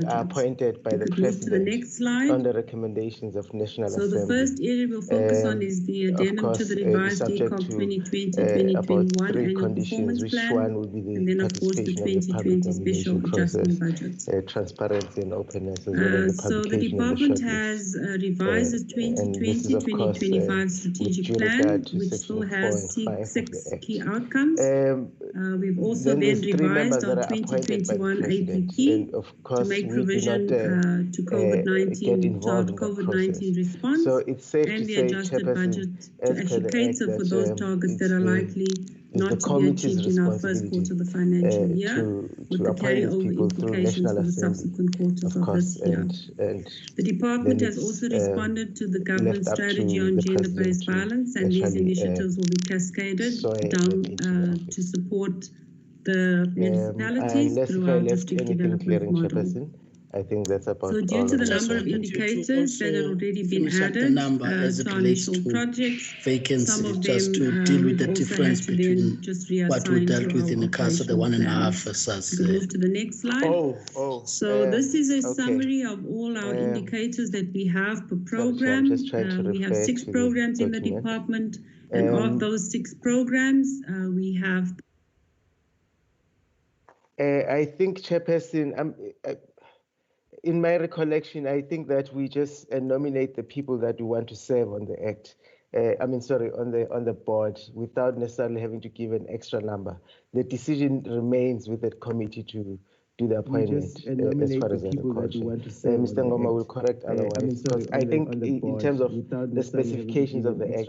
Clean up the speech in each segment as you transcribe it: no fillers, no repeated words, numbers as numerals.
are appointed by the President on the recommendations of National Assembly. So the first area we'll focus on is the addendum to the revised DCOG 2020-2021 annual performance plan, one will be the and then of course the 2020 special adjustment budget. Transparency and openness, as well as the So the department has revised the 2020-2025 strategic plan, which still has six key outcomes. We've also then revised our 2021 APP to make provision to COVID-19, to our COVID-19 response, and the adjusted budget to actually cater for those targets that are likely not to be achieved in our first quarter of the financial year, with the carryover implications for the subsequent quarters of this year. The department has also responded to the government strategy on gender-based violence, and these initiatives will be cascaded down to support the municipalities throughout district development model. I think that's about so due to the number of indicators that had already been added to our initial projects, vacancies, some of just them to deal with the difference between what we dealt with in the CASA, the 1.5 versus. Move to the next slide. So this is a summary of all our indicators that we have per program. We have 6 programs in the department, and of those 6 programs, we have. I think, Chairperson, in my recollection, I think that we just nominate the people that we want to serve on the act. On the board, without necessarily having to give an extra number. The decision remains with the committee to do the appointment as far as I recall. Mr. Ngoma will correct otherwise. I think in terms of the specifications of the act,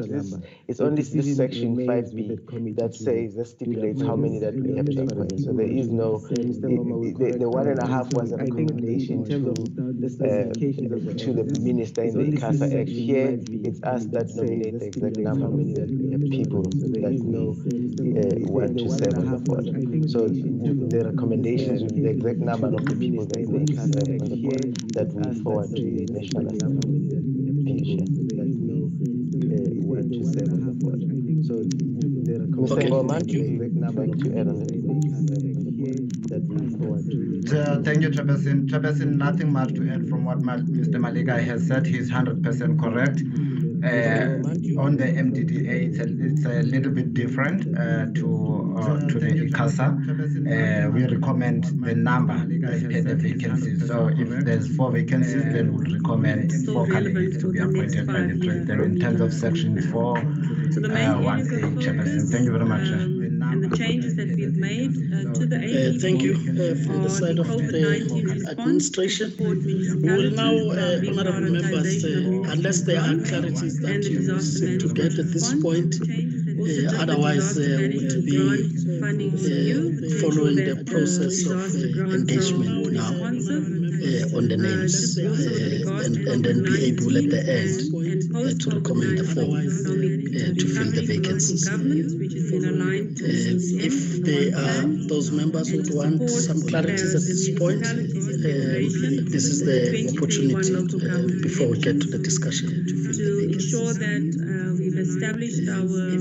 it's only this section 5B that says, that stipulates how many that we have to appoint. So there is no, the 1.5 was a recommendation to the minister in the CASA Act. Here, it's us that nominate the exact number of people that we want to serve on the board. So the recommendations will be the exact number of the people that we on the board that we forward to the National Assembly. Want to serve on the board. So the recommendation number to add on that we forward to. Thank you, Chairperson. Chairperson, nothing much to add from what Mr. Malika has said. He's 100% correct. On the MDDA, it's a little bit different to the ICASA. We recommend the number as per the vacancies. So if there's 4 vacancies, then we'll recommend 4 candidates to be appointed by the President in terms of Section 4, 1A, Chairperson. Thank you very much. And the changes that we've made to the APP. Thank you from the side of the administration. We will now, honorable members, unless there are clarities that you seem to get at this point, otherwise would be following the process of engagement now on the names, and then be able at the end to recommend the form to fill the vacancies. If there are those members who want some clarities at this point, this is the opportunity before we get to the discussion to ensure that we've established our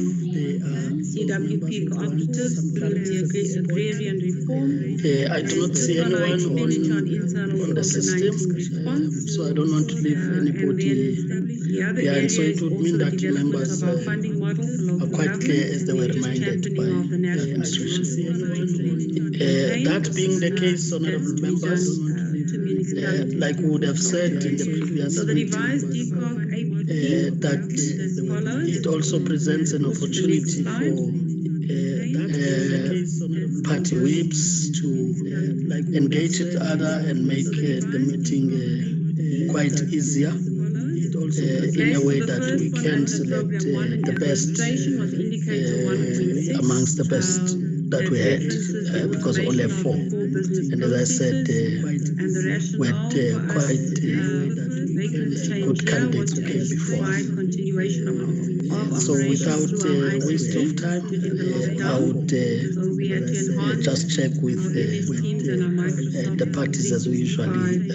CWP cooperatives through the agrarian reform. I do not see anyone on the system, so I don't want to leave anybody behind. So it would mean that members are quite clear as they were reminded by the administration. That being the case, honorable members, like we would have said in the previous meeting, that it also presents an opportunity for party whips to engage each other and make the meeting quite easier. In a way that we can select the best amongst the best that we had, because we only have 4. And as I said, we had quite good candidates who came before. So without waste of time, I would just check with the parties as we usually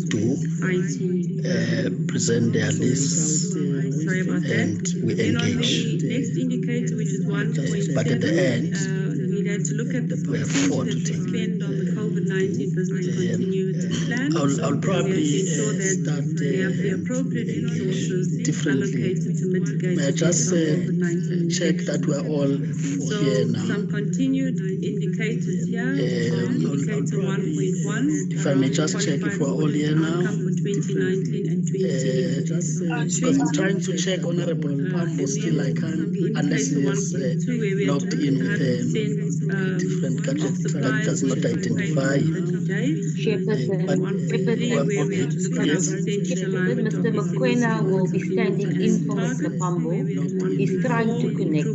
do, present their lists, and we engage. But at the end, to look at the percentage that we spend on the COVID-19 business continuity plan. I'll probably start the appropriate resources allocated to mitigate may I just check that we're all here now. Some continued indicators here. Indicator 1.1. If I may just check if we're all here now. For 2019 and 2020. Because I'm trying to check Honorable Pambo, still I can't, unless he is logged in with a different gadget that does not identify. Mr. Mokoena will be standing in for Mr. Pambo. He's trying to connect.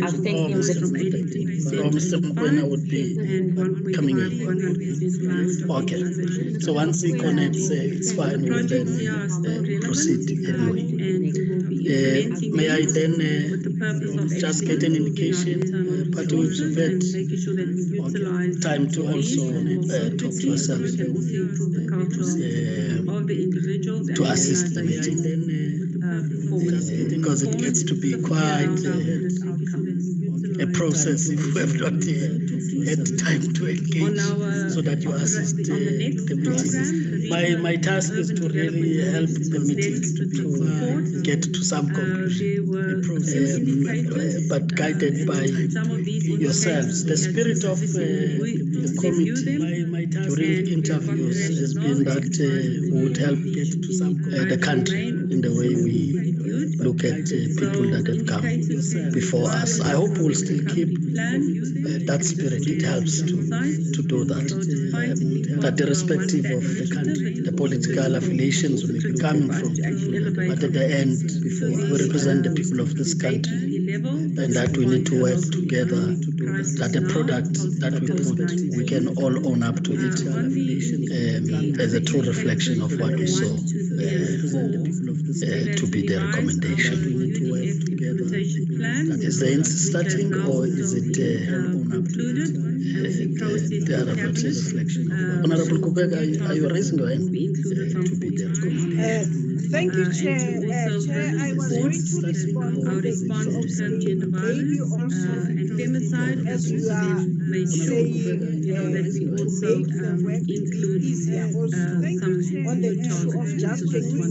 I've sent him the Mr. Mokoena would be coming in. Okay. So once he connects, it's fine. We'll then proceed anyway. May I then just get an indication, Party Whip Sufet, time to also talk to ourselves, to assist the meeting, because it gets to be quite a process if we have not had time to engage, so that you assist the meeting. My task is to really help the meeting to get to some conclusion, but guided by yourselves. The spirit of the committee during interviews has been that we would help the country in the way we look at people that have come before us. I hope we'll still keep that spirit. It helps to do that. That irrespective of the country, the political affiliations we may be coming from, but at the end, we represent the people of this country, and that we need to work together, that the product that we put, we can all own up to it as a true reflection of what we saw to be the recommendation. Is the INSI starting, or is it the other process? Honorable Kubega, are you raising your hand? Thank you, Chair. Chair, I was going to respond to the issue of maybe also and femicide, as you are saying, that we also include easier also on the issue of just taking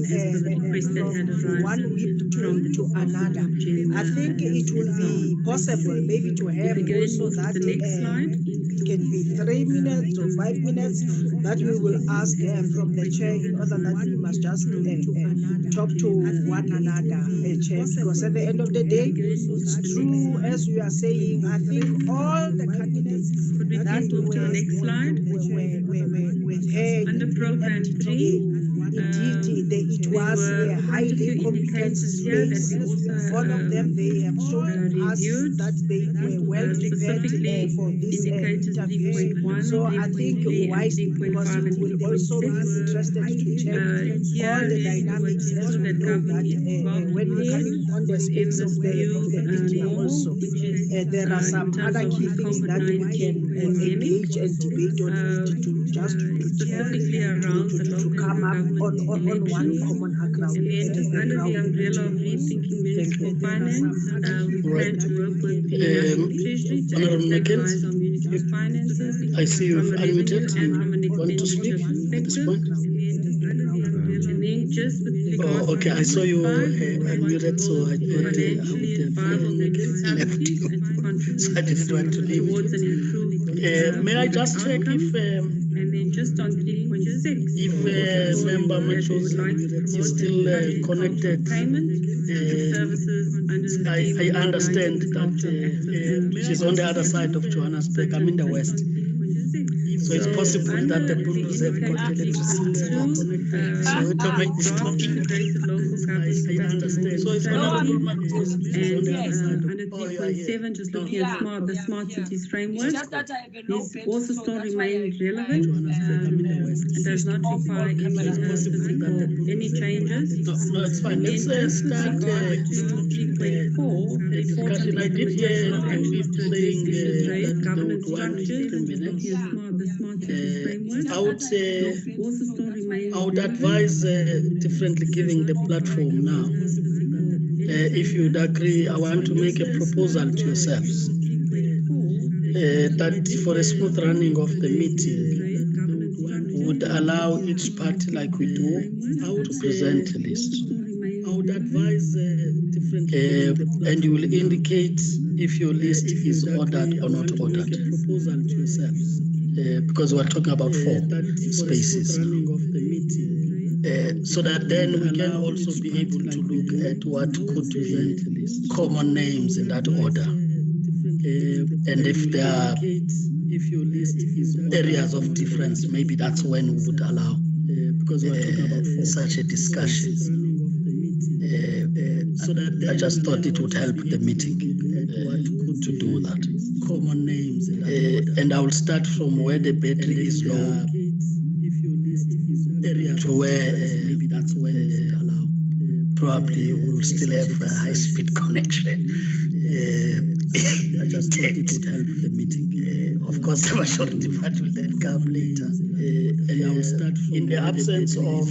from one whip to another. I think it will be possible maybe to have also that it can be 3 minutes or 5 minutes that we will ask from the chair, in order that we must just talk to one another, Chair, because at the end of the day, it's true, as we are saying, I think all the candidates that were there under program 3, indeed, it was a highly competent space. All of them, they have shown us that they were well prepared for this interview. So I think wisely, because we will also be interested to check all the dynamics, as we know that when we come on the space of the media also, there are some other key things that we can engage and debate on to come up on one common ground. Under the umbrella of rethinking municipal finance, we plan to work with the Treasury to stabilize our municipal finances. I see you've unmuted. Want to speak at this point? Oh, okay. I saw you unmuted, so I thought I would have left you. So I didn't want to leave you. May I just check if just on 3.6, if member Macho's is still connected? I understand that she's on the other side of Johannesburg. I'm in the west. So it's possible that the Bulls have got electricity. So automatic talking. I understand. So it's honorable Macho's on the other side. Under 3.7, just looking at the smart cities framework, this also still remains relevant and does not require any changes. No, it's fine. Let's start 3.4. discussion. I did hear you saying that governance structures. I would advise differently giving the platform now. If you'd agree, I want to make a proposal to yourselves. that for a smooth running of the meeting would allow each party, like we do, to present a list. I would advise different and you will indicate if your list is ordered or not ordered. Proposal to yourselves. Because we're talking about 4 spaces. So that then we can also be able to look at what could be common names in that order. And if there are areas of difference, maybe that's when we would allow because we're talking about such a discussion. So that I just thought it would help the meeting to do that. Common names. And I will start from where the battery is low to where maybe that's when we would allow. Probably we will still have a high-speed connection. I just thought it would help the meeting. Of course, the majority part will then come later. And I will start from in the absence of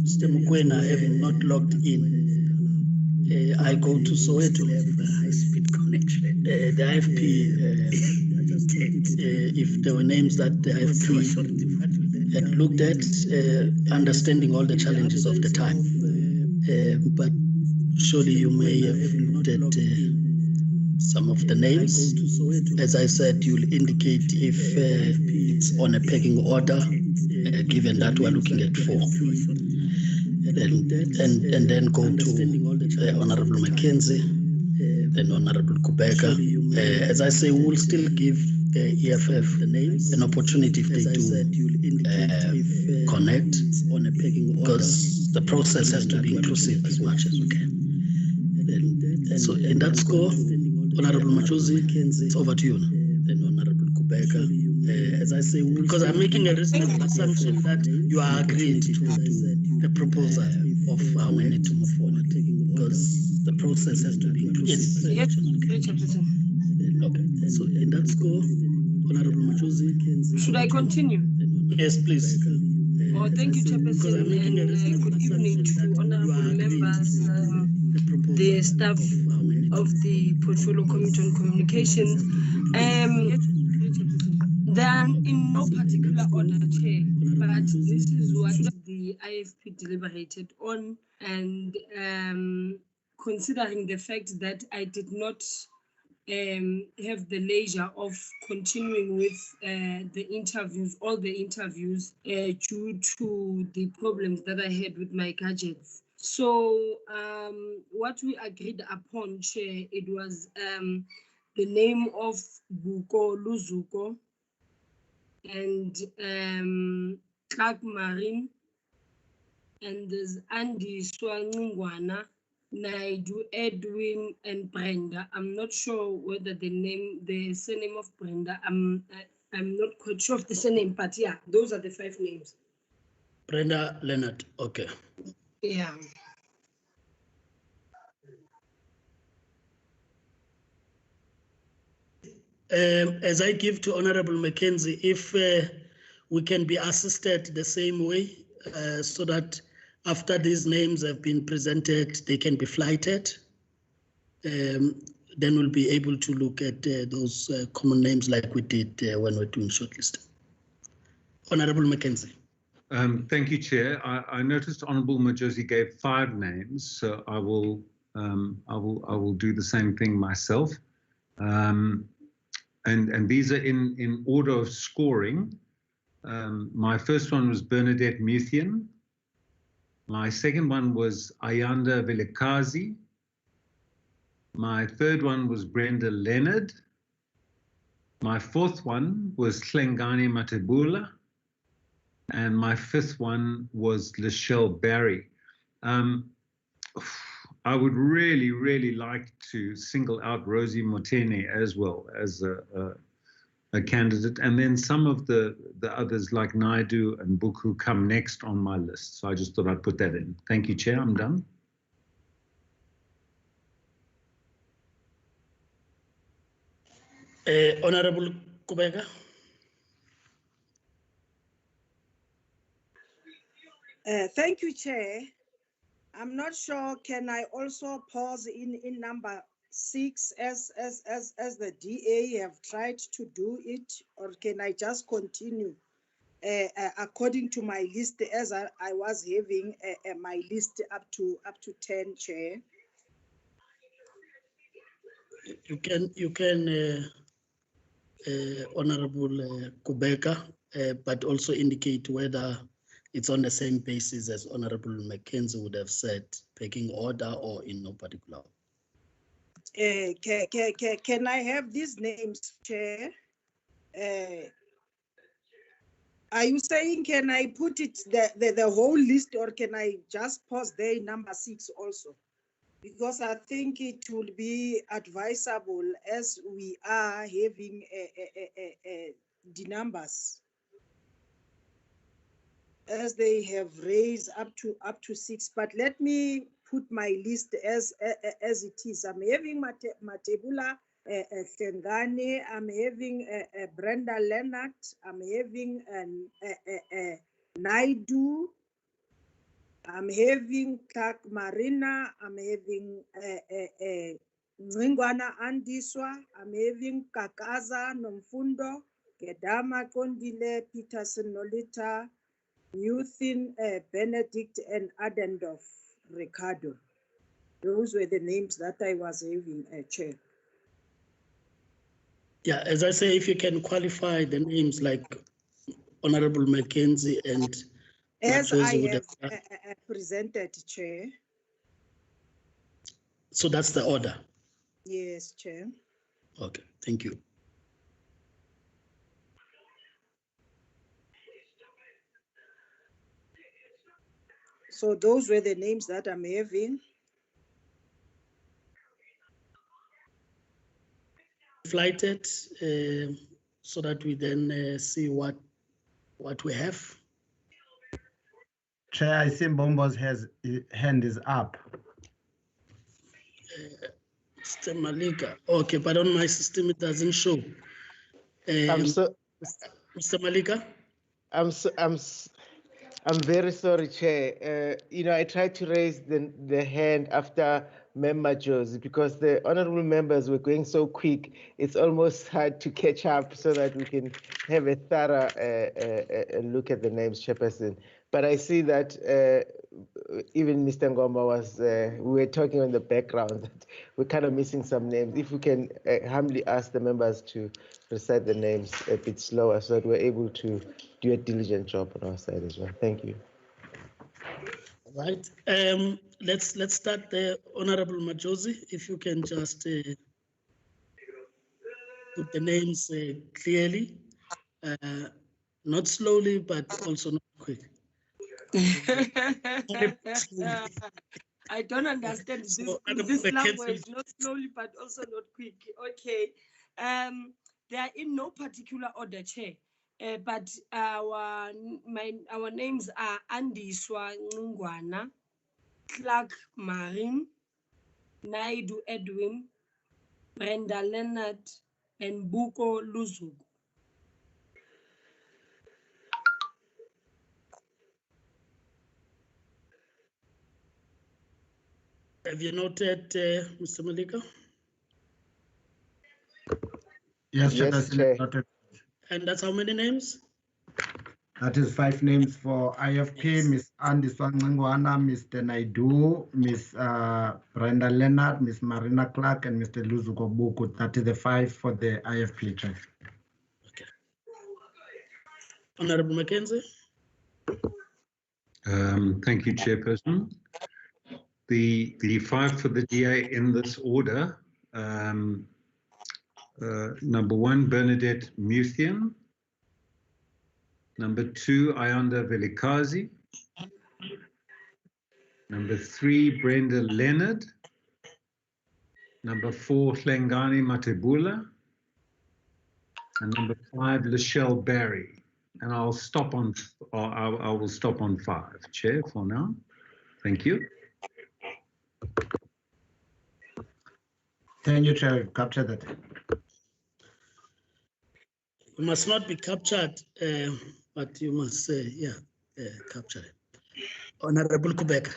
Mr. Mokoena having not logged in. I go to Soweto to have a high-speed connection. The IFP, if there were names that the IFP had looked at, understanding all the challenges of the time. But surely you may have looked at some of the names. As I said, you'll indicate if it's on a pecking order, given that we're looking at 4. And then go to Honorable Mackenzie, then Honorable Kubeka. As I say, we'll still give EFF an opportunity if they do connect, because the process has to be inclusive as much as we can. So in that score, Honorable Machozi, it's over to you now. Then Honorable Kubeka. As I say, because I'm making a reasonable assumption that you are agreed to the proposal of how we need to move forward, because the process has to be inclusive. Yes. Okay. So in that score, Honorable Machozi. Should I continue? Yes, please. Oh, thank you, Chairperson, and good evening to honorable members, the staff of the Portfolio Committee on Communications. They are in no particular order, Chair, but this is what the IFP deliberated on, and considering the fact that I did not have the leisure of continuing with the interviews, all the interviews, due to the problems that I had with my gadgets. So what we agreed upon, Chair, it was the name of Buko Luzuko and Clark Marine, and there's Andy Swangwana, Naidu, Edwin, and Brenda. I'm not sure whether the surname of Brenda, I'm not quite sure of the surname, but yeah, those are the 5 names. Brenda Leonard, okay. Yeah. As I give to Honorable Mackenzie, if we can be assisted the same way, so that after these names have been presented, they can be flighted, then we'll be able to look at those common names like we did when we're doing shortlisting. Honorable Mackenzie. Thank you, Chair. I noticed Honorable Majosi gave 5 names, so I will do the same thing myself. And these are in order of scoring. My first one was Bernadette Muthian. My second one was Ayanda Velikazi. My third one was Brenda Leonard. My fourth one was Hlengani Matebula. And my fifth one was Lachelle Barry. I would really, really like to single out Rosie Motene as well as a candidate. And then some of the others like Naidu and Buku come next on my list. So I just thought I'd put that in. Thank you, Chair. I'm done. Honorable Kubeka. Thank you, Chair. I'm not sure, can I also pause in number 6 as the DA have tried to do it, or can I just continue according to my list as I was having my list up to 10, Chair? You can Honorable Kubeka, but also indicate whether it's on the same basis as Honorable Mackenzie would have said, pecking order or in no particular. Can I have these names, Chair? Are you saying can I put it the whole list, or can I just pause there number 6 also? Because I think it will be advisable as we are having the numbers as they have raised up to 6. But let me put my list as it is. I'm having Matebula Sengane, I'm having Brenda Leonard, I'm having Naidu, I'm having Clark Marina, I'm having Ngwingwana Andiswa, I'm having Kakaza Nomfundo, Gedama Kondile, Peterson Nolita, Newthin Benedict, and Adendorf Ricardo. Those were the names that I was having, Chair. Yeah, as I say, if you can qualify the names like Honorable Mackenzie and as I have presented, Chair. So that's the order? Yes, Chair. Okay, thank you. So those were the names that I'm having. Flighted so that we then see what we have. Chair, I see Mbombo's hand is up. Mr. Malika. Okay, but on my system it doesn't show. Mr. Malika? I'm very sorry, Chair. I tried to raise the hand after Member Josie because the honorable members were going so quick. It's almost hard to catch up so that we can have a thorough look at the names, Chairperson. But I see that even Mr. Ngoma was, we were talking in the background that we're kind of missing some names. If we can humbly ask the members to recite the names a bit slower so that we're able to do a diligent job on our side as well. Thank you. All right. Let's start the Honorable Majosi. If you can just put the names clearly, not slowly, but also not quick. I don't understand this language, not slowly, but also not quick. Okay. They are in no particular order, Chair. But our names are Andiswa Ngwana, Clark Marin, Naidu Edwin, Brenda Leonard, and Buko Luzugu. Have you noted, Mr. Malika? Yes, Chair. Noted. And that's how many names? That is 5 names for IFP, Ms. Andy Swangwana, Mr. Naidu, Ms. Brenda Leonard, Ms. Marina Clark, and Mr. Luzuko Buku. That is the 5 for the IFP, Chair. Okay. Honorable Mackenzie. Thank you, Chairperson. The 5 for the DA in this order. Number 1, Bernadette Muthian. Number 2, Ayanda Velikazi. Number 3, Brenda Leonard. Number 4, Hlengani Matebula. And number 5, Lachelle Barry. And I'll stop on, I will stop on 5, Chair, for now. Thank you. Thank you, Chair. Capture that. You must not be captured, but you must say, capture it. Honorable Kubeka.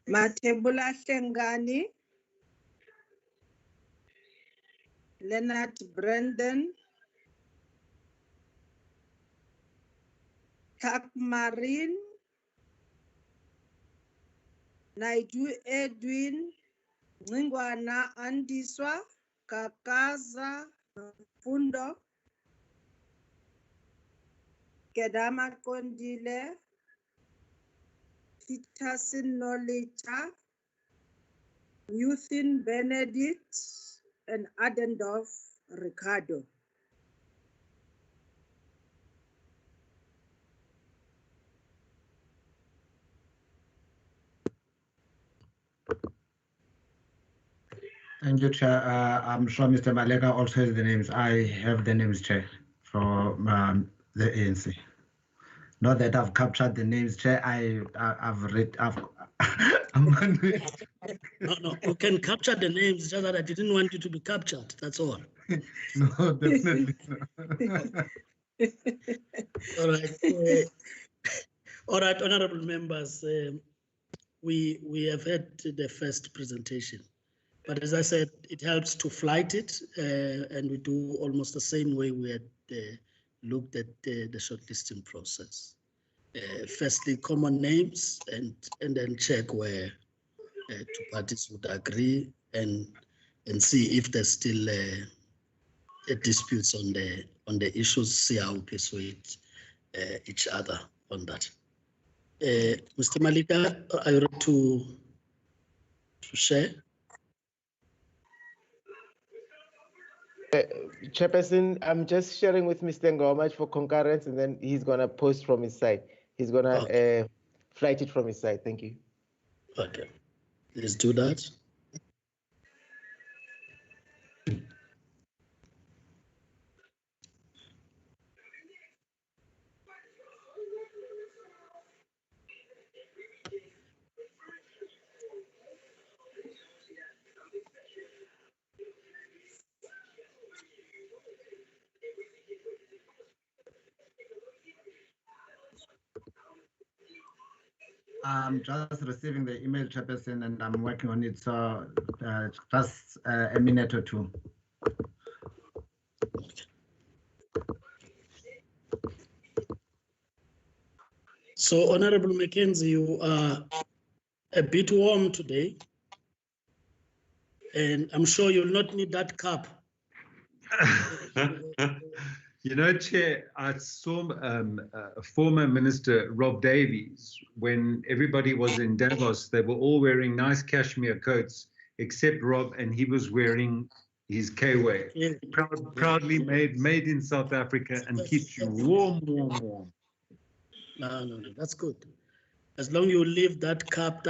Matebula Sengani. Leonard Brandon, Takmarin, Naiju Edwin, Ngwana Andiswa, Kakaza Fundo, Kedama Kondile, Peterson Nolita, Newthin Benedict, and Adendorf Ricardo. Thank you, Chair. I'm sure Mr. Malega also has the names. I have the names, Chair, from the ANC. Not that I've captured the names, Chair. I've read. No, you can capture the names, just that I didn't want you to be captured. That's all. No, definitely not. All right. All right, honorable members, we have had the first presentation, but as I said, it helps to flight it, and we do almost the same way we had looked at the shortlisting process. Firstly, common names, and then check where two parties would agree, and see if there's still disputes on the issues, see how we persuade each other on that. Mr. Malika, are you ready to share? Chairperson, I'm just sharing with Mr. Ngomach for concurrence, and then he's going to post from his side. He's going to flight it from his side. Thank you. Okay, let's do that. I'm just receiving the email, Chairperson, and I'm working on it. So just a minute or two. So, Honorable Mackenzie, you are a bit warm today, and I'm sure you'll not need that cup. You know, Chair, I saw former Minister Rob Davies, when everybody was in Davos, they were all wearing nice cashmere coats, except Rob, and he was wearing his K-Way. Yeah. Proudly made in South Africa, and keeps you warm. No, that's good. As long as you leave that cup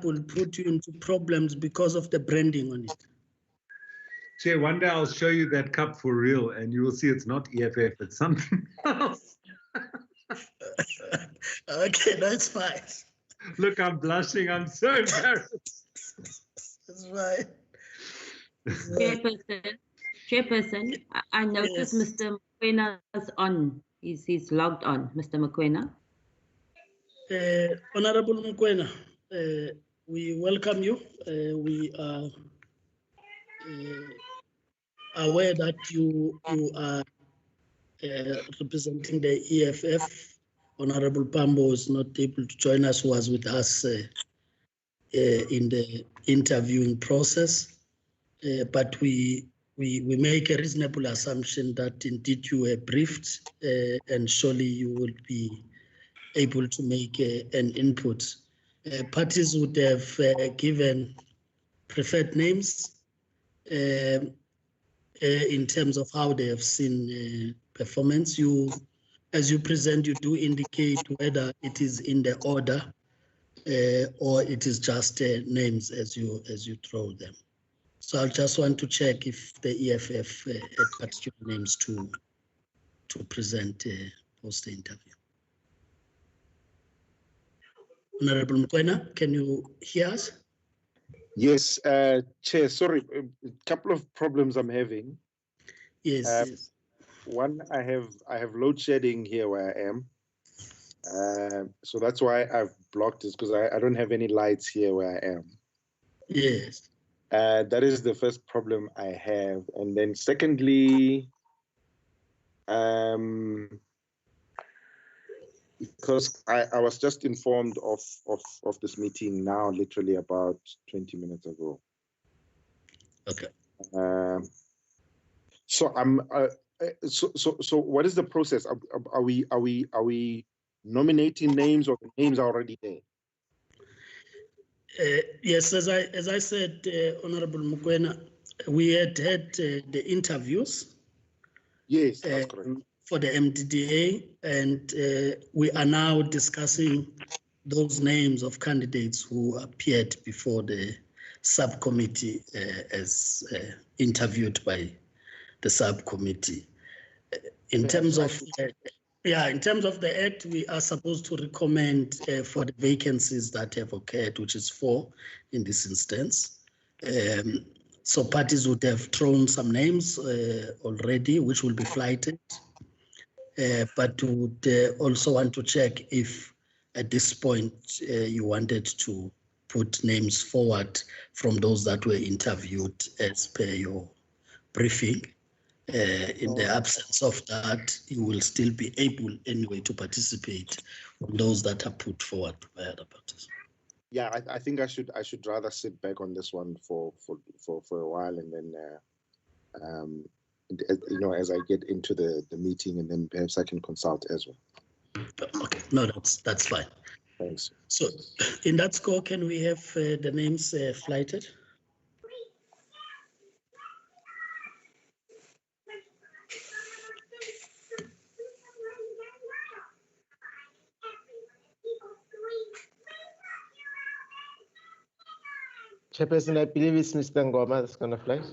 will put you into problems because of the branding on it. Chair, one day I'll show you that cup for real, and you will see it's not EFF, it's something else. Okay, that's fine. Look, I'm blushing. I'm so embarrassed. That's right. Chairperson, I noticed Yes. Mr. Mokoena is on. He's logged on, Mr. Mokoena. Honorable Mokoena, we welcome you. We are aware that you are representing the EFF. Honorable Pambo is not able to join us, who was with us in the interviewing process, but we make a reasonable assumption that indeed you were briefed, and surely you will be able to make an input. Parties would have given preferred names in terms of how they have seen performance. As you present, you do indicate whether it is in the order or it is just names as you throw them. So I just want to check if the EFF had particular names to present post the interview. Honorable Mokoena, can you hear us? Yes, Chair, sorry, a couple of problems I'm having. Yes. Yes. One, I have load shedding here where I am. So that's why I've blocked this, because I don't have any lights here where I am. Yes. That is the first problem I have. And then secondly, because I was just informed of this meeting now, literally about 20 minutes ago. Okay. So so what is the process? Are we nominating names, or the names are already there? Yes, as I said, Honorable Mokoena, we had the interviews. Yes, that's correct. For the MDDA, and we are now discussing those names of candidates who appeared before the subcommittee as interviewed by the subcommittee. In terms of the act, we are supposed to recommend for the vacancies that have occurred, which is 4 in this instance. So parties would have thrown some names already, which will be flighted. But would also want to check if at this point you wanted to put names forward from those that were interviewed as per your briefing. In the absence of that, you will still be able anyway to participate on those that are put forward by other parties. Yeah, I think I should rather sit back on this one for a while, and then as I get into the meeting, and then perhaps I can consult as well. Okay, no, that's fine. Thanks. So, in that score, can we have the names flighted? Chairperson, I believe it's Mr. Ngoma that's going to flight.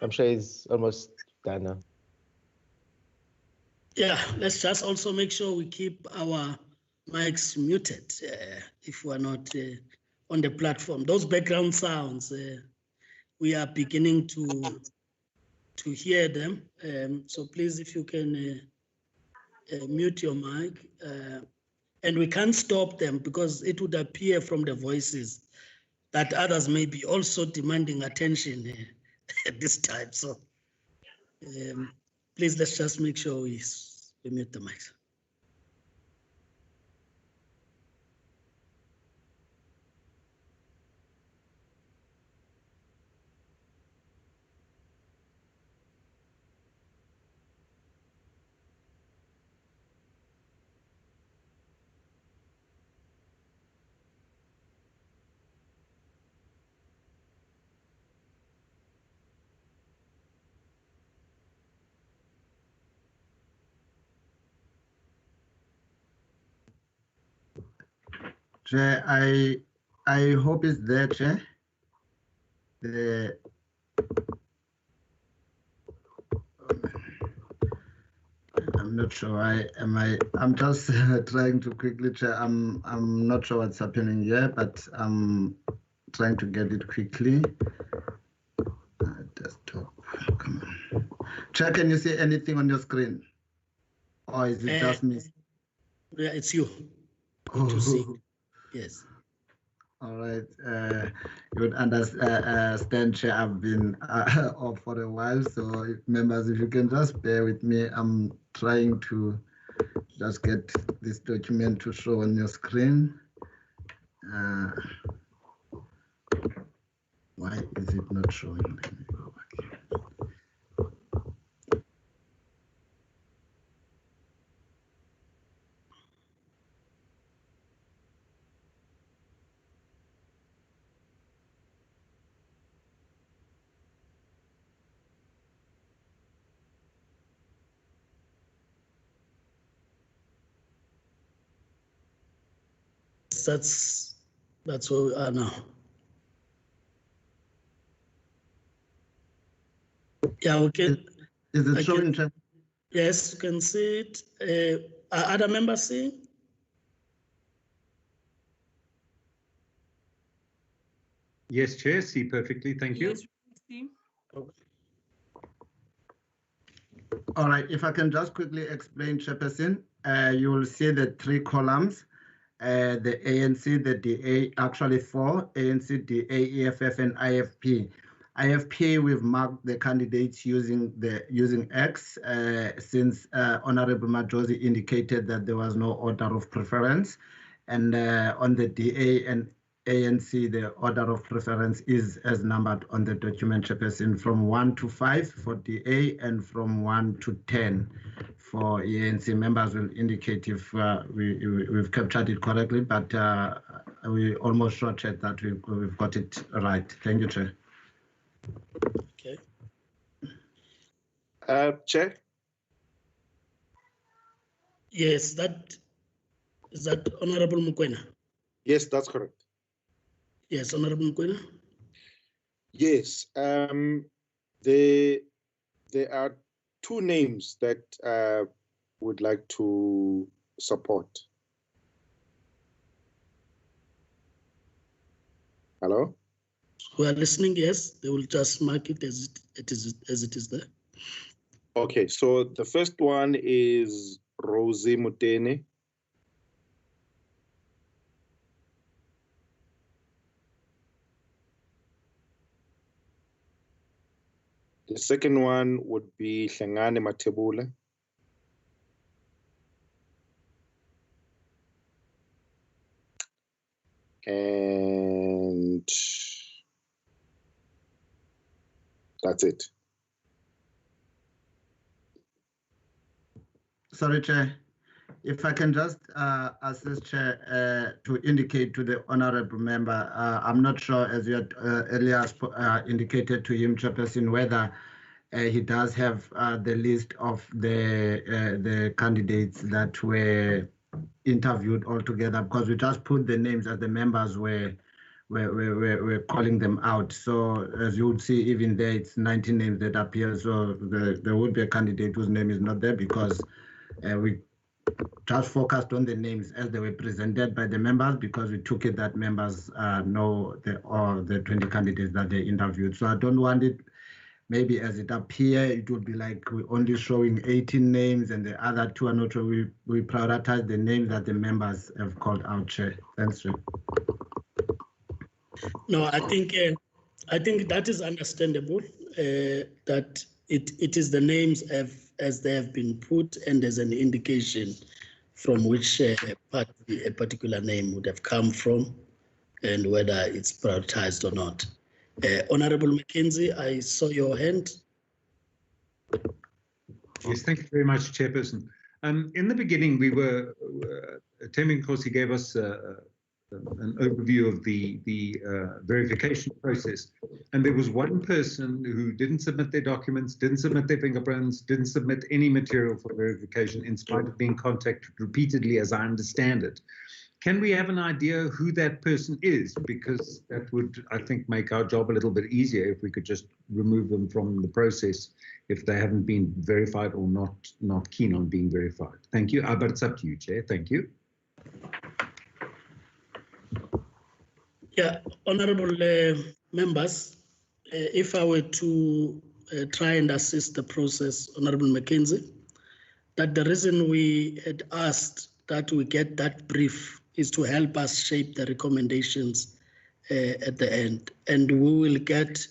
I'm sure he's almost done now. Yeah, let's just also make sure we keep our mics muted if we're not on the platform. Those background sounds, we are beginning to hear them. So please, if you can mute your mic. And we can't stop them because it would appear from the voices that others may be also demanding attention at this time. So please, let's just make sure we mute the mics. Chair, I hope it's there, Chair. I'm not sure. I'm just trying to quickly, Chair. I'm not sure what's happening here, but I'm trying to get it quickly. Desktop. Come on. Chair, can you see anything on your screen? Or is it just me? Yeah, it's you. To see. Yes. All right. You would understand, Chair, I've been off for a while. So, members, if you can just bear with me, I'm trying to just get this document to show on your screen. Why is it not showing? Let me go back here. That's where we are now. Yeah, we can. Is it showing? Yes, you can see it. Are other members seeing? Yes, Chair, see perfectly. Thank you. Yes, Okay. All right, if I can just quickly explain, Chairperson, you will see the 3 columns. the ANC, the DA, actually 4, ANC, DA, EFF, and IFP. IFP, we've marked the candidates using X, since Honorable Majosi indicated that there was no order of preference. And on the DA and ANC, the order of preference is as numbered on the document, Chairperson, from 1 to 5 for DA and from 1 to 10 for ANC. Members will indicate if we've captured it correctly, but we almost short-checked that we've got it right. Thank you, Chair. Okay. Chair? Yes, is that Honorable Mokoena? Yes, that's correct. Yes, Honorable Mokoena? Yes, there are 2 names that would like to support. Hello? We are listening, yes. They will just mark it as it is there. Okay, so the first one is Rosie Mutene. The second one would be Hlengane Matebula. And that's it. Sorry, Chair. If I can just assist, Chair, to indicate to the honourable member, I'm not sure, as you had earlier indicated to him, Chairperson, whether he does have the list of the candidates that were interviewed altogether, because we just put the names as the members were calling them out. So as you would see, even there, it's 19 names that appear. So there would be a candidate whose name is not there, because we just focused on the names as they were presented by the members, because we took it that members know the 20 candidates that they interviewed. So I don't want it, maybe as it appears, it would be like we're only showing 18 names and the other 2 are not sure. We prioritize the names that the members have called out, Chair. Thanks, Chair. No, I think that is understandable, that it is the names as they have been put, and there's an indication from which party a particular name would have come from and whether it's prioritized or not. Honorable McKenzie, I saw your hand. Yes, thank you very much, Chairperson. In the beginning, we were, Temi Nkosi gave us an overview of the verification process. And there was one person who didn't submit their documents, didn't submit their fingerprints, didn't submit any material for verification, in spite of being contacted repeatedly, as I understand it. Can we have an idea who that person is? Because that would, I think, make our job a little bit easier if we could just remove them from the process if they haven't been verified or not keen on being verified. Thank you. But it's up to you, Chair. Thank you. Yeah, honorable members, if I were to try and assist the process, Honorable McKenzie, that the reason we had asked that we get that brief is to help us shape the recommendations at the end. And we will get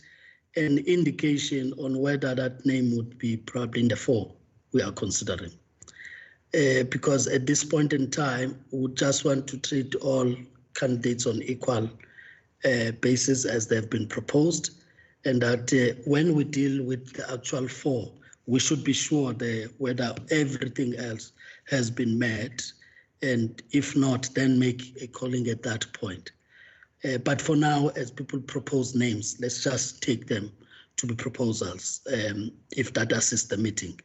an indication on whether that name would be probably in the 4 we are considering. Because at this point in time, we just want to treat all candidates on equal basis as they've been proposed, and that when we deal with the actual 4, we should be sure whether everything else has been met, and if not, then make a calling at that point. But for now, as people propose names, let's just take them to be proposals, if that assists the meeting.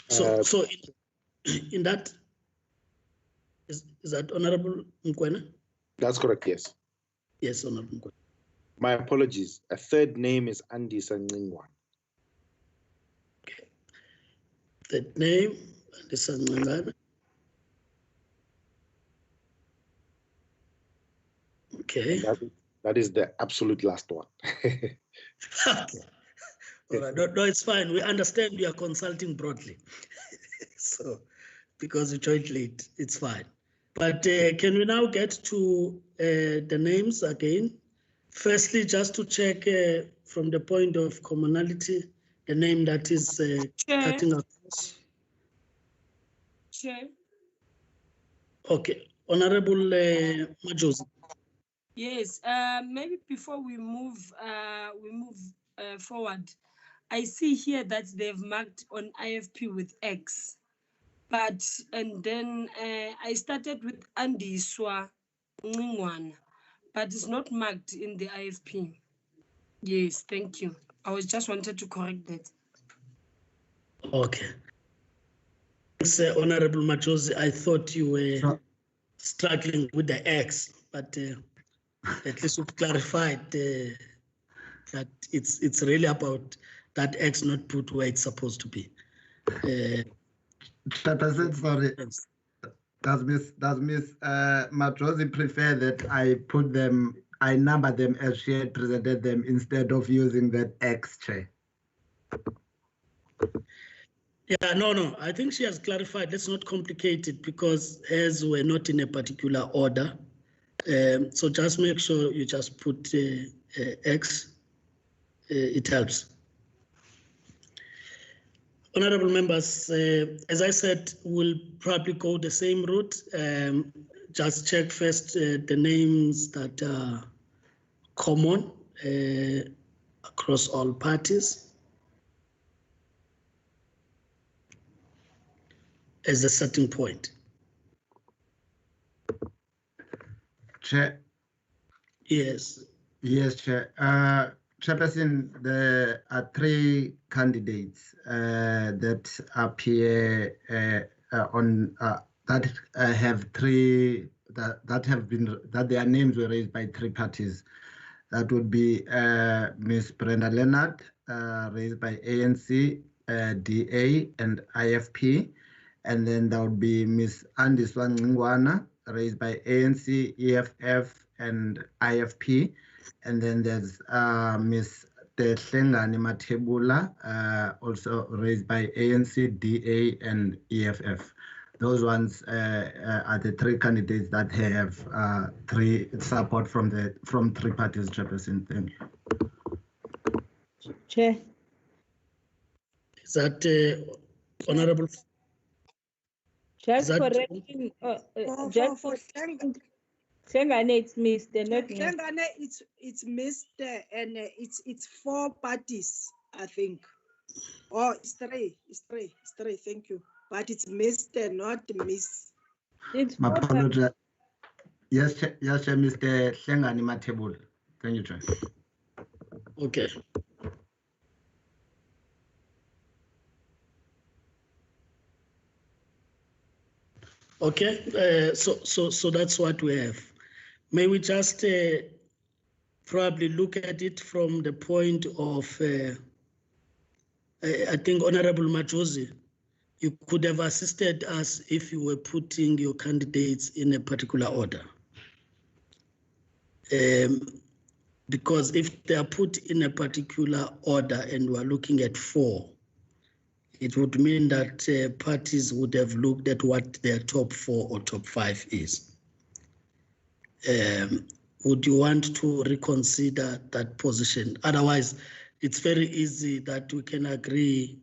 So in that, is that Honorable Mokoena? That's correct, yes. Yes, Honorable Mokoena. My apologies. A third name is Andy Sanjingwa. Okay. Third name, Andy Sanjingwa. Okay. That is the absolute last one. Okay. All right. No, it's fine. We understand you are consulting broadly. So, because we joined late, it's fine. But can we now get to the names again? Firstly, just to check from the point of commonality, the name that is cutting across. Chair. Okay, Honorable Majosi. Yes, maybe before we move forward, I see here that they've marked on IFP with X, and then I started with Andiswa Ngingwana, but it's not marked in the IFP. Yes, thank you. I was just wanted to correct that. Okay. Thanks, Honorable Majosi. I thought you were struggling with the X, but at least we've clarified that it's really about that X not put where it's supposed to be. Chairperson, sorry. Does Miss Matrosi prefer that I number them as she had presented them instead of using that X, Chair? Yeah, no. I think she has clarified. Let's not complicate it because as we're not in a particular order. So just make sure you just put X. It helps. Honorable members, as I said, we'll probably go the same route. Just check first the names that are common across all parties as a starting point. Chair. Yes. Yes, Chair. Chairperson, there are 3 candidates that appear on that have 3 that their names were raised by 3 parties. That would be Ms. Brenda Leonard, raised by ANC, DA, and IFP, and then there would be Ms. Andiswa Ngingwana, raised by ANC, EFF, and IFP. And then there's Ms. Tehlengani Matebula, also raised by ANC, DA, and EFF. Those ones are the 3 candidates that have 3 support from 3 parties, Chairperson. Thank you. Chair. Is that Honorable? Just correcting, just for Sengane, it's Mr. Not Sengane, it's Mr. and it's 4 parties, I think. Oh, it's 3. It's 3. Thank you. But it's Mr. not Miss. It's my apology. Yes, Mr. Sengane Matebula. Thank you, Chair. Okay. Okay, so that's what we have. May we just probably look at it from the point of, I think, Honorable Majosi, you could have assisted us if you were putting your candidates in a particular order. Because if they are put in a particular order and we are looking at 4, it would mean that parties would have looked at what their top 4 or top 5 is. Would you want to reconsider that position? Otherwise, it's very easy that we can agree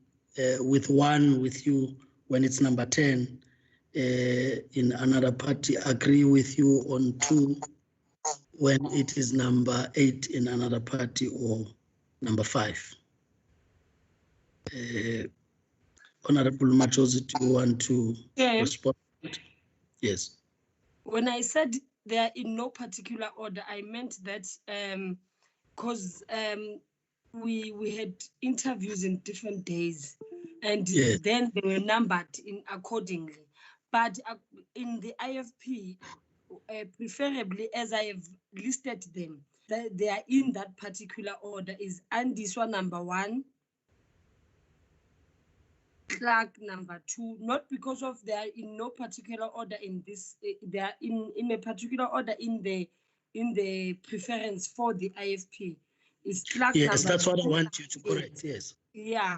with 1 with you when it's number 10, in another party, agree with you on 2 when it is number 8 in another party or number 5. Honorable Majosi, do you want to respond? Yes. When I said they are in no particular order, I meant that because we had interviews in different days, and then they were numbered in accordingly. But in the IFP, preferably as I have listed them, they are in that particular order is Andiswa number 1, Clark number 2, not because of they are in no particular order in this, they are in a particular order in the preference for the IFP. It's Clark yes, number that's 2. What I want you to correct, yes. Yeah,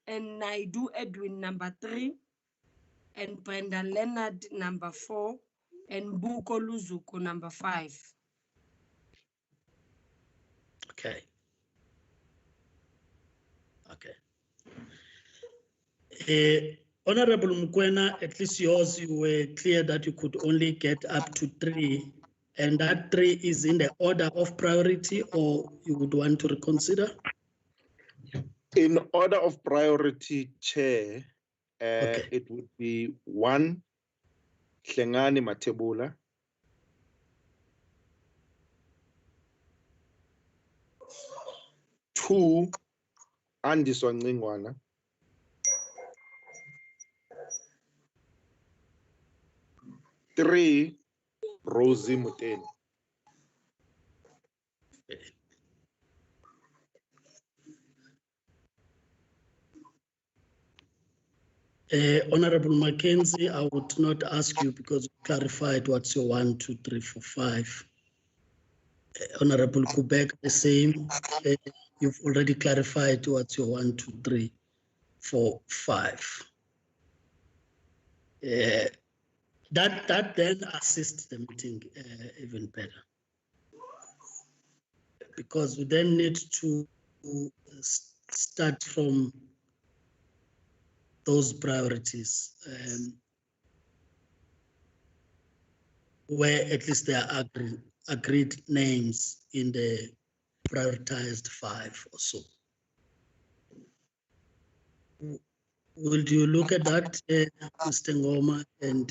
and I do Edwin number 3, and Brenda Leonard, number 4, and Buko Luzuko, number 5. Okay. Okay. Honorable Mukwena, at least yours, you were clear that you could only get up to 3, and that 3 is in the order of priority, or you would want to reconsider? In order of priority, Chair, Okay. it would be 1, Hlengani Matebula. 2, Andiswa Ngcingwana. 3, Rosie Muteni. Honorable Mackenzie, I would not ask you because you clarified what's your 1, 2, 3, 4, 5. Honorable Kubek, the same. You've already clarified what's your 1, 2, 3, 4, 5. That then assists the meeting even better, because we then need to start from those priorities where at least there are agreed names in the prioritized 5 or so. Will you look at that, Mr. Ngoma and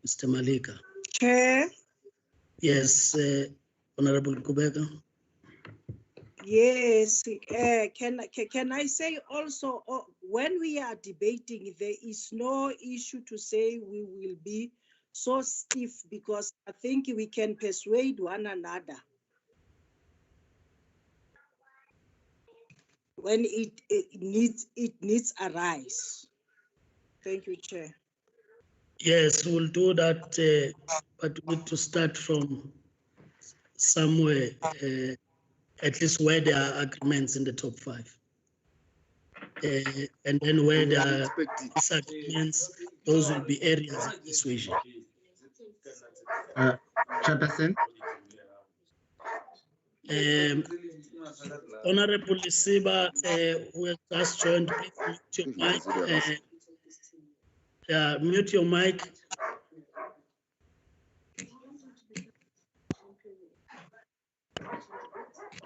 Mr. Malika? Chair. Yes, Honorable Kubeka. Yes, can I say also, when we are debating, there is no issue to say we will be so stiff, because I think we can persuade one another when it needs arise. Thank you, Chair. Yes, we'll do that, but we need to start from somewhere, at least where there are agreements in the top 5. And then where there are disagreements, those will be areas of persuasion. Chairperson. Honorable Lisiba, who has just joined, please mute your mic. Mute your mic.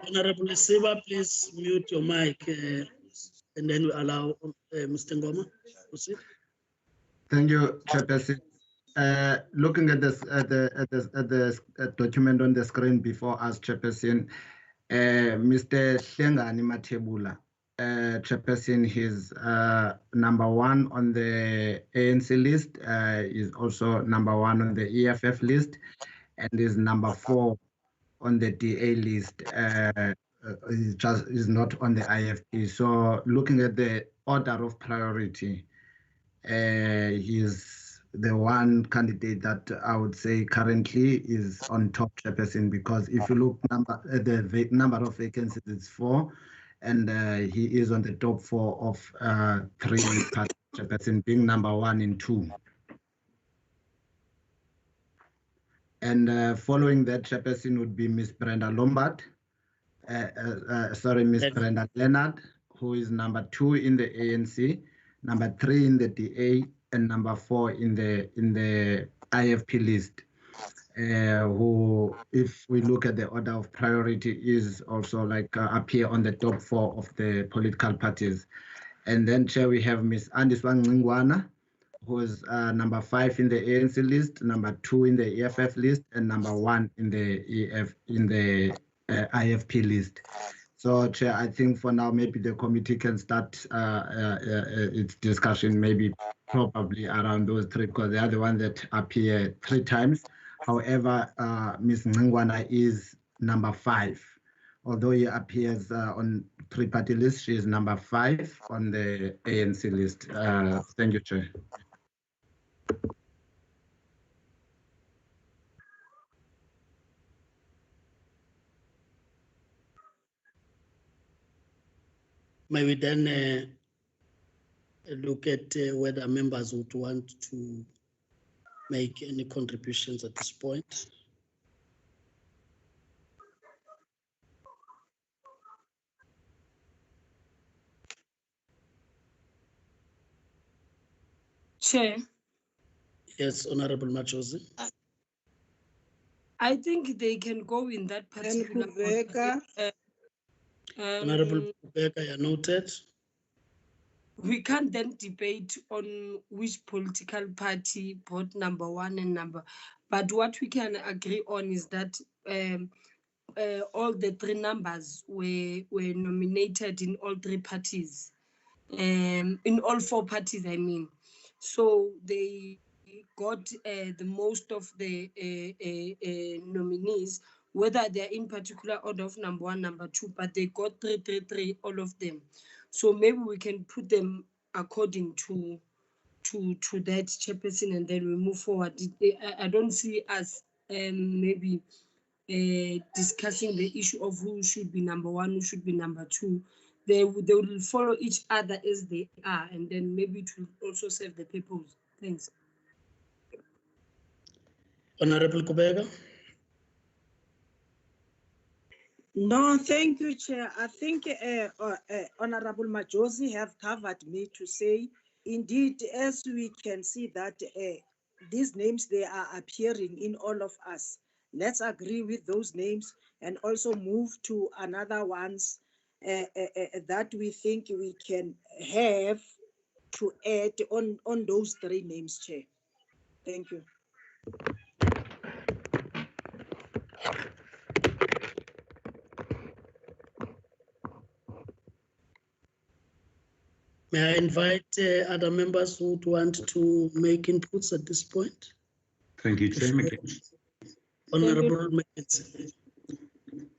Honorable Lisiba, please mute your mic, and then we allow Mr. Ngoma to proceed. Thank you, Chairperson. Looking at this at the document on the screen before us, Chairperson, Mr. Hlengani Matebula, Chairperson, he's number 1 on the ANC list, is also number 1 on the EFF list, and is number 4 on the DA list. Is not on the IFP. So looking at the order of priority, he's the one candidate that I would say currently is on top, Chairperson, because if you look the number of vacancies, it's 4, and he is on the top 4 of 3 parties, Chairperson, being number 1 in 2. And following that, Chairperson, would be Miss Brenda Lombard. Miss Brenda Leonard, who is number 2 in the ANC, number 3 in the DA, and number 4 in the IFP list. Who, if we look at the order of priority, is also like appear on the top 4 of the political parties. And then, Chair, we have Miss Andiswa Ngcingwana, who is number 5 in the ANC list, number 2 in the EFF list, and number 1 in the IFP list. So, Chair, I think for now, maybe the committee can start its discussion, maybe probably around those 3, because they are the ones that appear 3 times. However, Ms. Ngcingwana is number 5. Although he appears on 3-party list, she is number 5 on the ANC list. Thank you, Chair. May we then look at whether members would want to make any contributions at this point. Chair. Yes, Honorable Machozi. I think they can go in that particular order. Honorable Kubeka, you noted. We can't then debate on which political party bought number one and number, but what we can agree on is that all the three numbers were nominated in all three parties, in all four parties, I mean. So they got the most of the nominees, whether they're in particular order of number one, number two, but they got three, all of them. So maybe we can put them according to that, chairperson, and then we move forward. I don't see us maybe discussing the issue of who should be number one, who should be number two. They will follow each other as they are, and then maybe it will also serve the purpose. Thanks. Honorable Kubeka. No, thank you, Chair. I think Honorable Majosi have covered me to say, indeed, as we can see that these names, they are appearing in all of us. Let's agree with those names and also move to another ones that we think we can have to add on those three names, Chair. Thank you. May I invite other members who would want to make inputs at this point? Thank you, Chair McKenzie. Honorable McKenzie.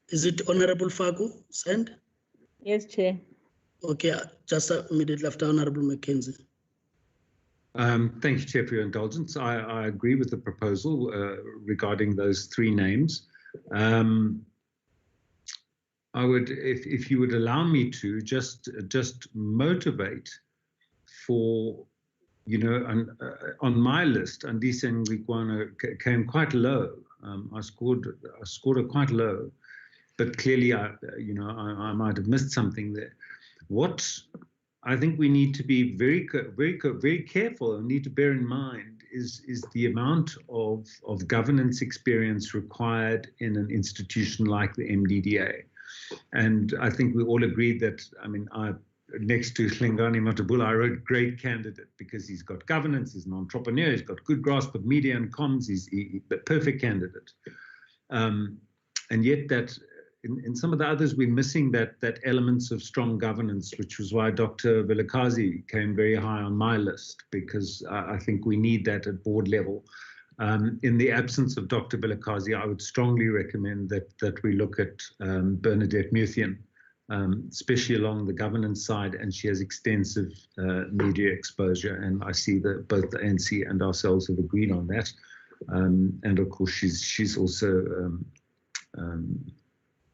Is it Honorable Faku? Send? Yes, Chair. Okay, just immediately after Honorable McKenzie. Thank you, Chair, for your indulgence. I agree with the proposal regarding those three names. I would, if you would allow me to, just motivate for, you know, on my list, Andisa Ngikwana came quite low. I scored her quite low, but clearly, I might have missed something there. What I think we need to be very careful and need to bear in mind is the amount of governance experience required in an institution like the MDDA. And I think we all agreed that, I mean, next to Hlengani Matabula, I wrote great candidate because he's got governance, he's an entrepreneur, he's got good grasp of media and comms, he's the perfect candidate. And yet that in some of the others, we're missing that elements of strong governance, which was why Dr. Vilakazi came very high on my list, because I think we need that at board level. In the absence of Dr. Vilakazi, I would strongly recommend that we look at Bernadette Muthian, especially along the governance side, and she has extensive media exposure, and I see that both the ANC and ourselves have agreed on that. And of course, she's also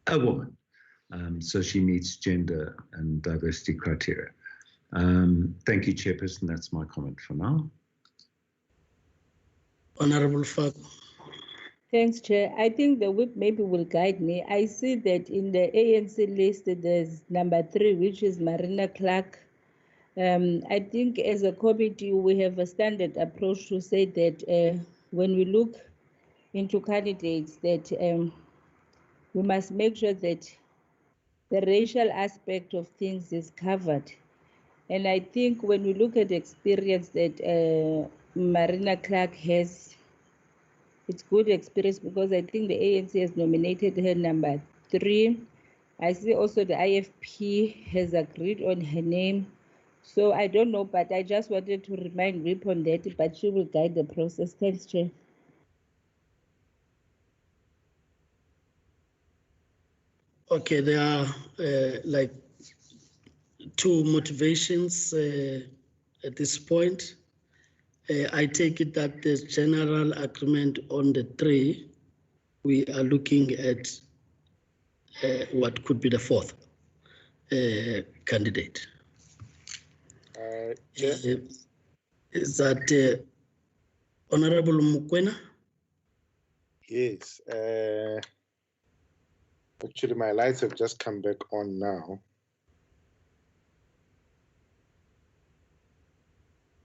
a woman, so she meets gender and diversity criteria. Thank you, Chairperson. That's my comment for now. Honorable Faku. Thanks, Chair. I think the whip maybe will guide me. I see that in the ANC list, there's number 3, which is Marina Clark. I think as a committee, we have a standard approach to say that when we look into candidates, that we must make sure that the racial aspect of things is covered. And I think when we look at the experience that Marina Clark has, it's good experience because I think the ANC has nominated her number 3. I see also the IFP has agreed on her name. So I don't know, but I just wanted to remind Rip on that, but she will guide the process. Thanks, Chair. Okay, there are like 2 motivations at this point. I take it that there's general agreement on the 3. We are looking at what could be the 4th candidate. Chair? Is that Honorable Mukwena? Yes. Actually, my lights have just come back on now.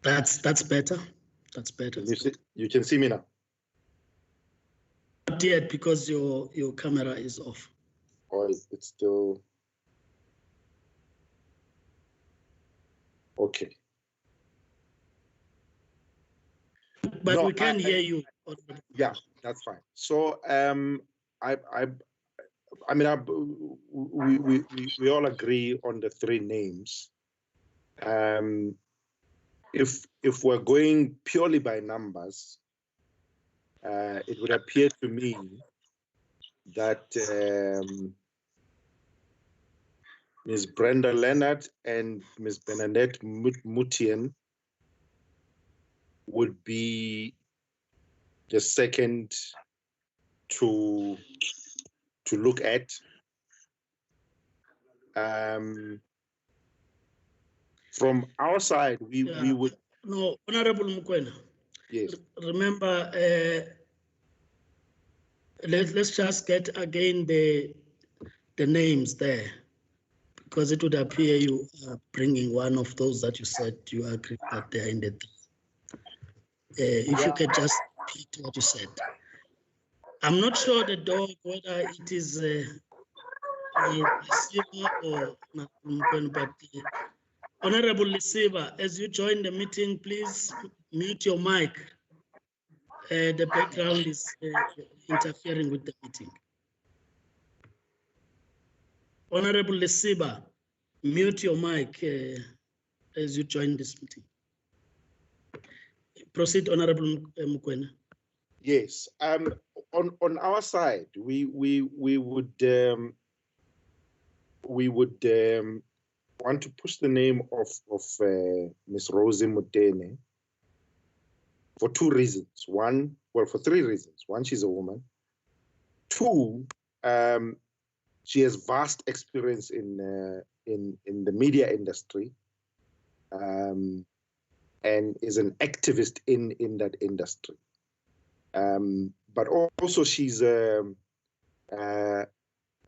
That's better. That's better. You can see me now. Not yet, because your camera is off. Or it's still okay. But no, we can hear you. Yeah, that's fine. So we all agree on the three names. If we're going purely by numbers, it would appear to me that Ms. Brenda Leonard and Ms. Bernadette Mutien would be the second to look at. From our side, we would. No, Honorable Mukwena. Yes. Remember, let's just get again the names there, because it would appear you are bringing one of those that you said you agree that they are in the. If you could just repeat what you said. I'm not sure the dog whether it is a receiver or not, but Honorable Receiver, as you join the meeting, please mute your mic. The background is interfering with the meeting. Honorable Receiver, mute your mic as you join this meeting. Proceed, Honorable Mukwena. Yes. On our side, we would want to push the name of Ms. Rosie Mutene for two reasons. For three reasons. One, she's a woman. Two, she has vast experience in the media industry, and is an activist in that industry. But also she's a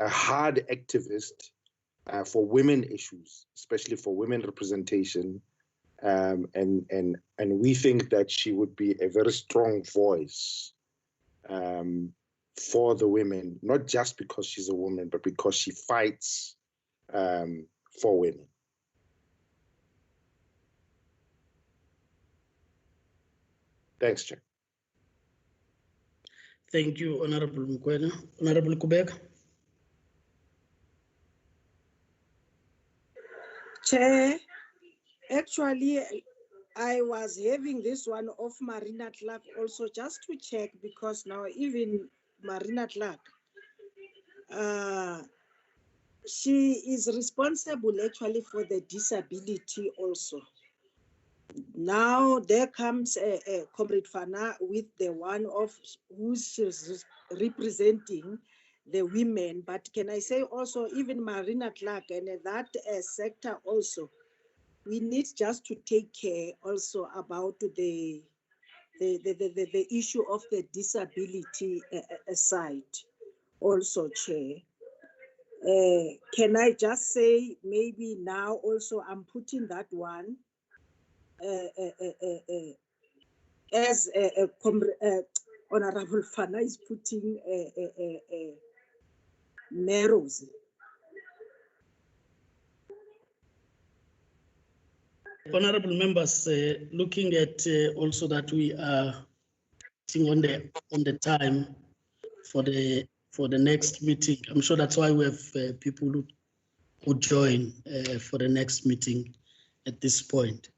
hard activist for women issues, especially for women representation, and we think that she would be a very strong voice for the women, not just because she's a woman, but because she fights for women. Thanks, Chair. Thank you, Honorable Mukwena. Honorable Kubeka. Chair, actually, I was having this one of Marina Clark also just to check, because now even Marina Clark, she is responsible actually for the disability also. Now there comes Comrade Fana with the one of who she's representing the women, but can I say also even Marina Clark and that sector also, we need just to take care also about the issue of the disability side also, Chair. Can I just say maybe now also I'm putting that one as Honorable Fana is putting Meros. Honorable members, looking at also that we are on the time for the next meeting. I'm sure that's why we have people who join for the next meeting at this point.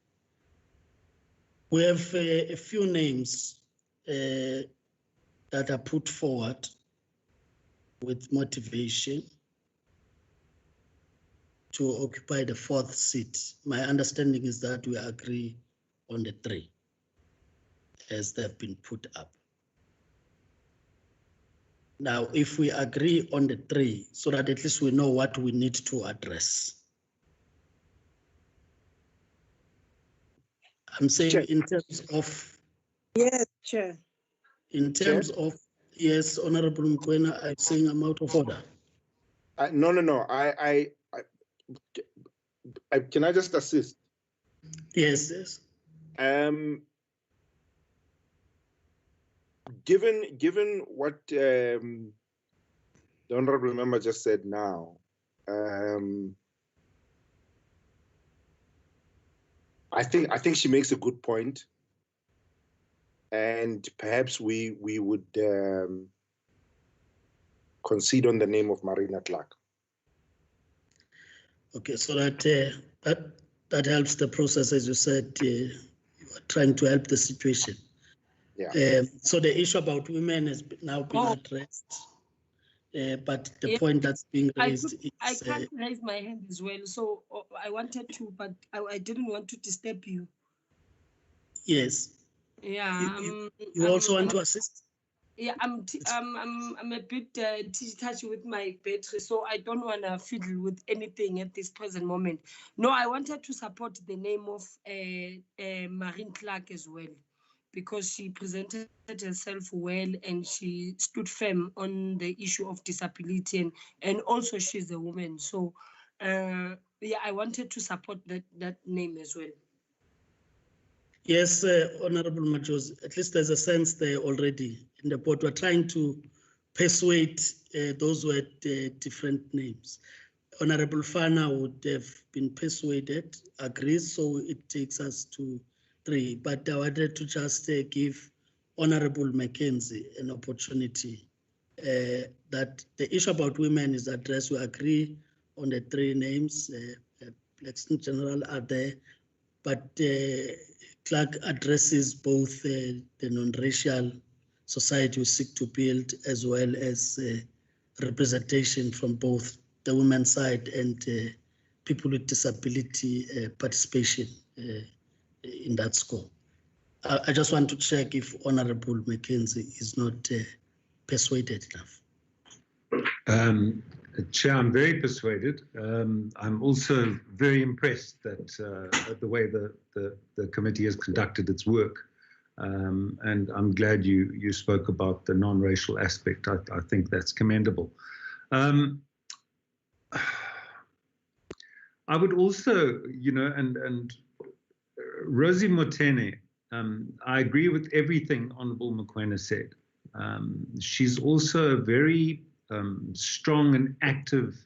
We have a few names that are put forward with motivation to occupy the fourth seat. My understanding is that we agree on the three as they've been put up. Now, if we agree on the three, so that at least we know what we need to address. I'm saying Chair. In terms of... Yes, Chair. In terms Chair? Of... Yes, Honorable Mokoena, I'm saying I'm out of order. No. Can I just assist? Yes. Given what the honorable member just said now, I think she makes a good point, and perhaps we would concede on the name of Marina Clark. Okay, so that helps the process, as you said. You are trying to help the situation. Yeah. So the issue about women has now been addressed, but the point that's being raised is... I can't raise my hand as well, so I wanted to, but I didn't want to disturb you. Yes. Yeah. You also want to assist? Yeah, I'm a bit touchy with my battery, so I don't want to fiddle with anything at this present moment. No, I wanted to support the name of Marine Clark as well, because she presented herself well and she stood firm on the issue of disability, and also she's a woman. So, yeah, I wanted to support that name as well. Yes, Honorable Majos, at least there's a sense there already in the board. We're trying to persuade those who had different names. Honorable Fana would have been persuaded, agrees, so it takes us to 3. But I wanted to just give Honorable Mackenzie an opportunity that the issue about women is addressed. We agree on the 3 names. Blacks in general are there, but Clark addresses both the non-racial society we seek to build, as well as representation from both the women's side and people with disability participation in that score. I just want to check if Honorable Mackenzie is not persuaded enough. Chair, I'm very persuaded. I'm also very impressed that at the way the committee has conducted its work. And I'm glad you spoke about the non-racial aspect. I think that's commendable. I would also, and Rosie Motene, I agree with everything Honorable Mokoena said. She's also a very strong and active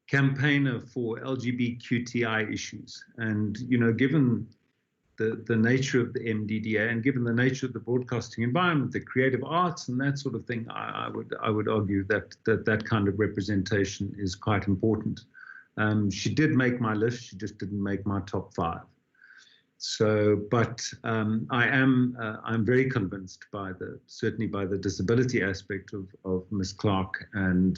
campaigner for LGBTQI issues. And, given the nature of the MDDA and given the nature of the broadcasting environment, the creative arts and that sort of thing, I would argue that kind of representation is quite important. She did make my list, she just didn't make my top 5. So, but I'm very convinced certainly by the disability aspect of Ms. Clark, and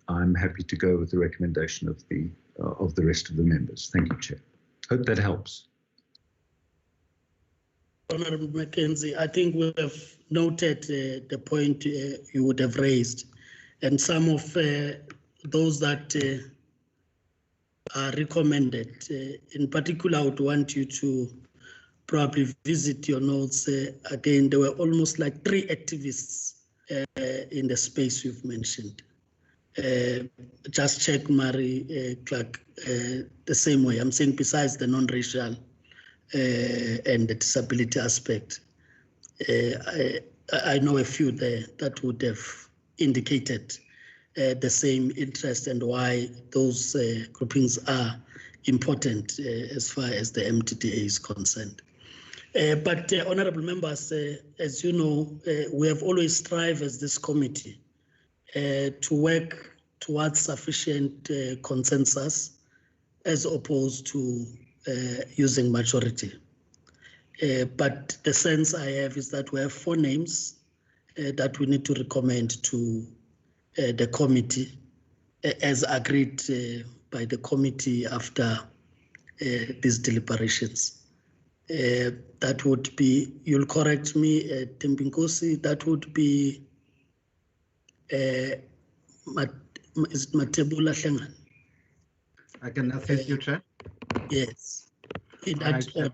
I'm happy to go with the recommendation of the rest of the members. Thank you, Chair. Hope that helps. Honorable Mackenzie, I think we have noted the point you would have raised, and some of those that are recommended. In particular, I would want you to probably visit your notes. Again, there were almost like 3 activists in the space you've mentioned. Just check Mary Clark the same way. I'm saying besides the non-racial and the disability aspect, I know a few there that would have indicated the same interest and why those groupings are important as far as the MDDA is concerned. But honorable members, as you know, we have always strived as this committee to work towards sufficient consensus as opposed to using majority. But the sense I have is that we have 4 names that we need to recommend to the committee as agreed by the committee after these deliberations. That would be, you'll correct me, Timbinkosi, that would be, is it Matebula Hlengan? I can assist you, Chair. Yes, in that order.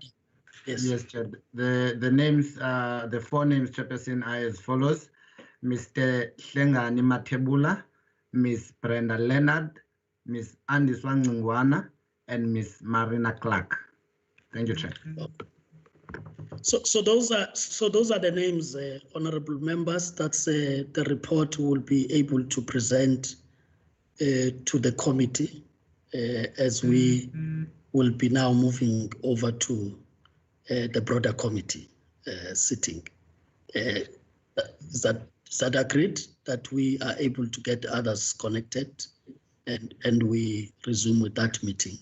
Yes, Chair. The names, the 4 names, Chairperson, are as follows: Mr. Hlengani Matebula, Miss Brenda Leonard, Miss Andis Wangwana, and Miss Marina Clark. Thank you, Chair. So those are the names, honourable members. That's the report will be able to present to the committee as we will be now moving over to the broader committee sitting. Is that agreed that we are able to get others connected and we resume with that meeting?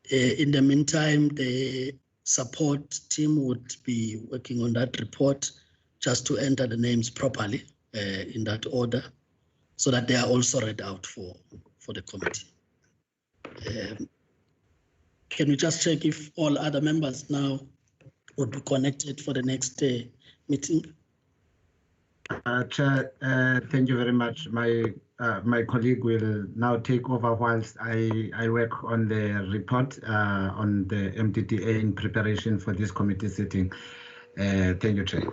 In the meantime, the support team would be working on that report just to enter the names properly in that order so that they are also read out for the committee. Can we just check if all other members now would be connected for the next meeting? Chair, thank you very much. My colleague will now take over whilst I work on the report on the MDDA in preparation for this committee sitting. Thank you, Chair.